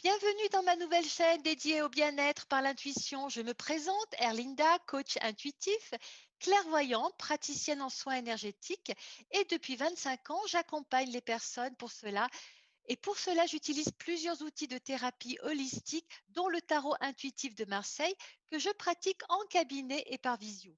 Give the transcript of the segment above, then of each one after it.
Bienvenue dans ma nouvelle chaîne dédiée au bien-être par l'intuition. Je me présente, Erlinda, coach intuitif, clairvoyante, praticienne en soins énergétiques et depuis 25 ans, j'accompagne les personnes pour cela. Et pour cela, j'utilise plusieurs outils de thérapie holistique, dont le tarot intuitif de Marseille que je pratique en cabinet et par visio.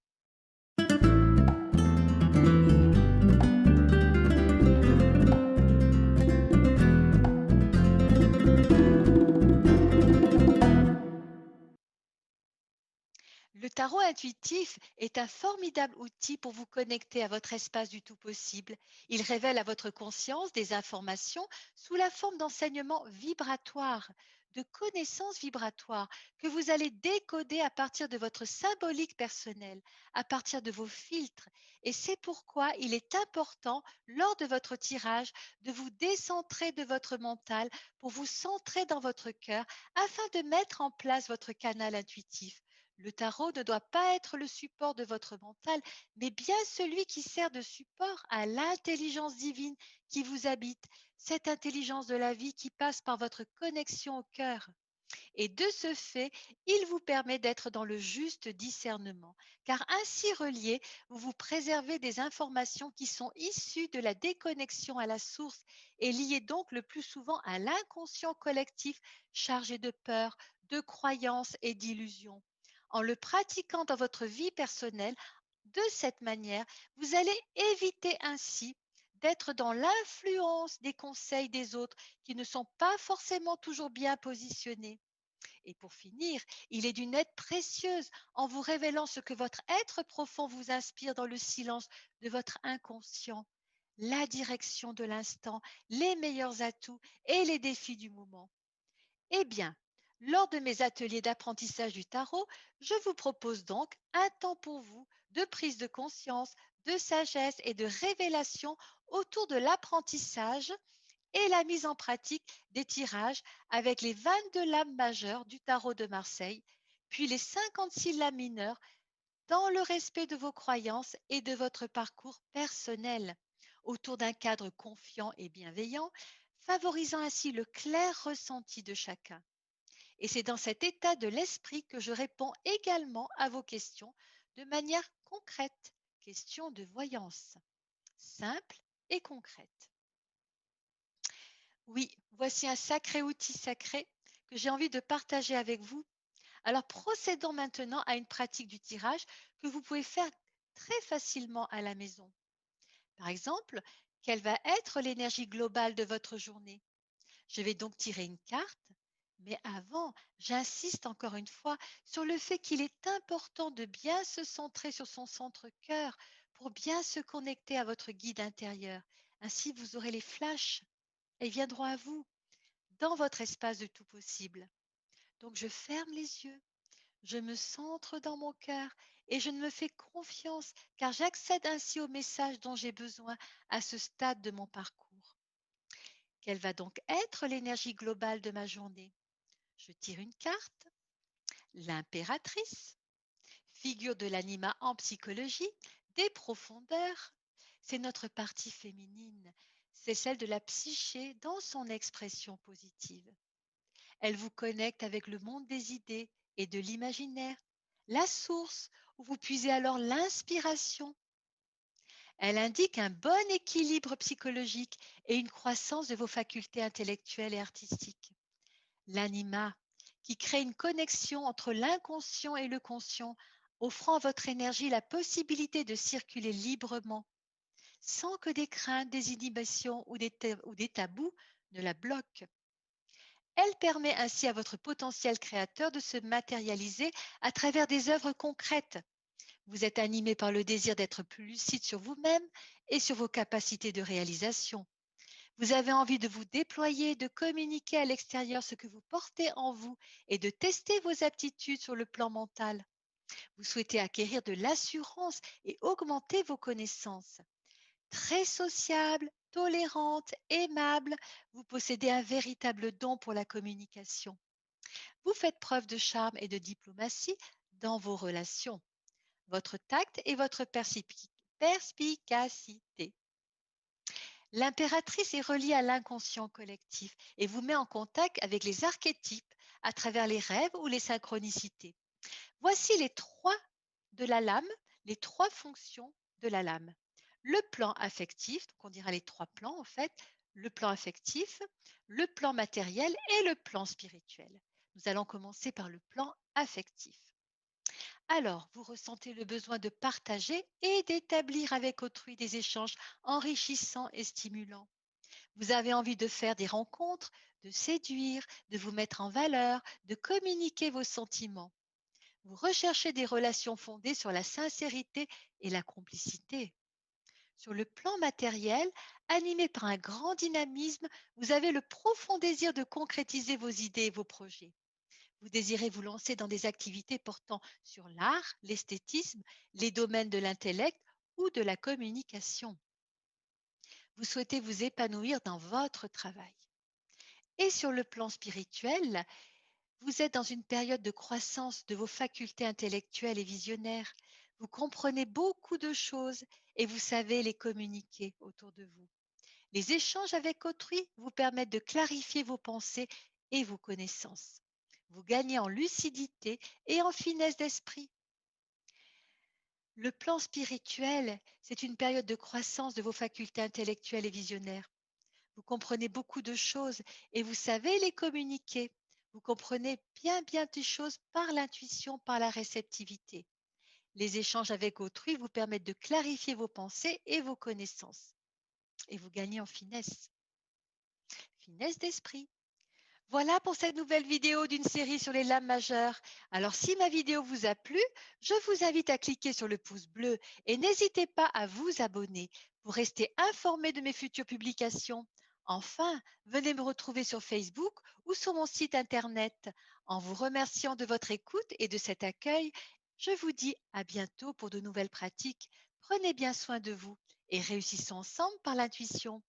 Le tarot intuitif est un formidable outil pour vous connecter à votre espace du tout possible. Il révèle à votre conscience des informations sous la forme d'enseignements vibratoires, de connaissances vibratoires que vous allez décoder à partir de votre symbolique personnelle, à partir de vos filtres. Et c'est pourquoi il est important, lors de votre tirage, de vous décentrer de votre mental pour vous centrer dans votre cœur afin de mettre en place votre canal intuitif. Le tarot ne doit pas être le support de votre mental, mais bien celui qui sert de support à l'intelligence divine qui vous habite, cette intelligence de la vie qui passe par votre connexion au cœur. Et de ce fait, il vous permet d'être dans le juste discernement, car ainsi relié, vous vous préservez des informations qui sont issues de la déconnexion à la source et liées donc le plus souvent à l'inconscient collectif chargé de peur, de croyances et d'illusions. En le pratiquant dans votre vie personnelle, de cette manière, vous allez éviter ainsi d'être dans l'influence des conseils des autres qui ne sont pas forcément toujours bien positionnés. Et pour finir, il est d'une aide précieuse en vous révélant ce que votre être profond vous inspire dans le silence de votre inconscient, la direction de l'instant, les meilleurs atouts et les défis du moment. Eh bien, lors de mes ateliers d'apprentissage du tarot, je vous propose donc un temps pour vous de prise de conscience, de sagesse et de révélation autour de l'apprentissage et la mise en pratique des tirages avec les 22 lames majeures du tarot de Marseille, puis les 56 lames mineures dans le respect de vos croyances et de votre parcours personnel, autour d'un cadre confiant et bienveillant, favorisant ainsi le clair ressenti de chacun. Et c'est dans cet état de l'esprit que je réponds également à vos questions de manière concrète, questions de voyance, simple et concrète. Oui, voici un sacré outil sacré que j'ai envie de partager avec vous. Alors procédons maintenant à une pratique du tirage que vous pouvez faire très facilement à la maison. Par exemple, quelle va être l'énergie globale de votre journée? Je vais donc tirer une carte, mais avant, j'insiste encore une fois sur le fait qu'il est important de bien se centrer sur son centre-cœur pour bien se connecter à votre guide intérieur. Ainsi, vous aurez les flashs et viendront à vous dans votre espace de tout possible. Donc, je ferme les yeux, je me centre dans mon cœur et je ne me fais confiance car j'accède ainsi au message dont j'ai besoin à ce stade de mon parcours. Quelle va donc être l'énergie globale de ma journée? Je tire une carte, l'impératrice, figure de l'anima en psychologie, des profondeurs. C'est notre partie féminine, c'est celle de la psyché dans son expression positive. Elle vous connecte avec le monde des idées et de l'imaginaire, la source où vous puisez alors l'inspiration. Elle indique un bon équilibre psychologique et une croissance de vos facultés intellectuelles et artistiques. L'anima, qui crée une connexion entre l'inconscient et le conscient, offrant à votre énergie la possibilité de circuler librement, sans que des craintes, des inhibitions ou des tabous ne la bloquent. Elle permet ainsi à votre potentiel créateur de se matérialiser à travers des œuvres concrètes. Vous êtes animé par le désir d'être plus lucide sur vous-même et sur vos capacités de réalisation. Vous avez envie de vous déployer, de communiquer à l'extérieur ce que vous portez en vous et de tester vos aptitudes sur le plan mental. Vous souhaitez acquérir de l'assurance et augmenter vos connaissances. Très sociable, tolérante, aimable, vous possédez un véritable don pour la communication. Vous faites preuve de charme et de diplomatie dans vos relations. Votre tact et votre perspicacité. L'impératrice est reliée à l'inconscient collectif et vous met en contact avec les archétypes à travers les rêves ou les synchronicités. Voici les trois de la lame, les trois fonctions de la lame. Le plan affectif, donc on dira les trois plans en fait, le plan affectif, le plan matériel et le plan spirituel. Nous allons commencer par le plan affectif. Alors, vous ressentez le besoin de partager et d'établir avec autrui des échanges enrichissants et stimulants. Vous avez envie de faire des rencontres, de séduire, de vous mettre en valeur, de communiquer vos sentiments. Vous recherchez des relations fondées sur la sincérité et la complicité. Sur le plan matériel, animé par un grand dynamisme, vous avez le profond désir de concrétiser vos idées et vos projets. Vous désirez vous lancer dans des activités portant sur l'art, l'esthétisme, les domaines de l'intellect ou de la communication. Vous souhaitez vous épanouir dans votre travail. Et sur le plan spirituel, vous êtes dans une période de croissance de vos facultés intellectuelles et visionnaires. Vous comprenez beaucoup de choses et vous savez les communiquer autour de vous. Les échanges avec autrui vous permettent de clarifier vos pensées et vos connaissances. Vous gagnez en lucidité et en finesse d'esprit. Le plan spirituel, c'est une période de croissance de vos facultés intellectuelles et visionnaires. Vous comprenez beaucoup de choses et vous savez les communiquer. Vous comprenez bien des choses par l'intuition, par la réceptivité. Les échanges avec autrui vous permettent de clarifier vos pensées et vos connaissances. Et vous gagnez en finesse, finesse d'esprit. Voilà pour cette nouvelle vidéo d'une série sur les lames majeures. Alors si ma vidéo vous a plu, je vous invite à cliquer sur le pouce bleu et n'hésitez pas à vous abonner pour rester informé de mes futures publications. Enfin, venez me retrouver sur Facebook ou sur mon site internet. En vous remerciant de votre écoute et de cet accueil, je vous dis à bientôt pour de nouvelles pratiques. Prenez bien soin de vous et réussissons ensemble par l'intuition.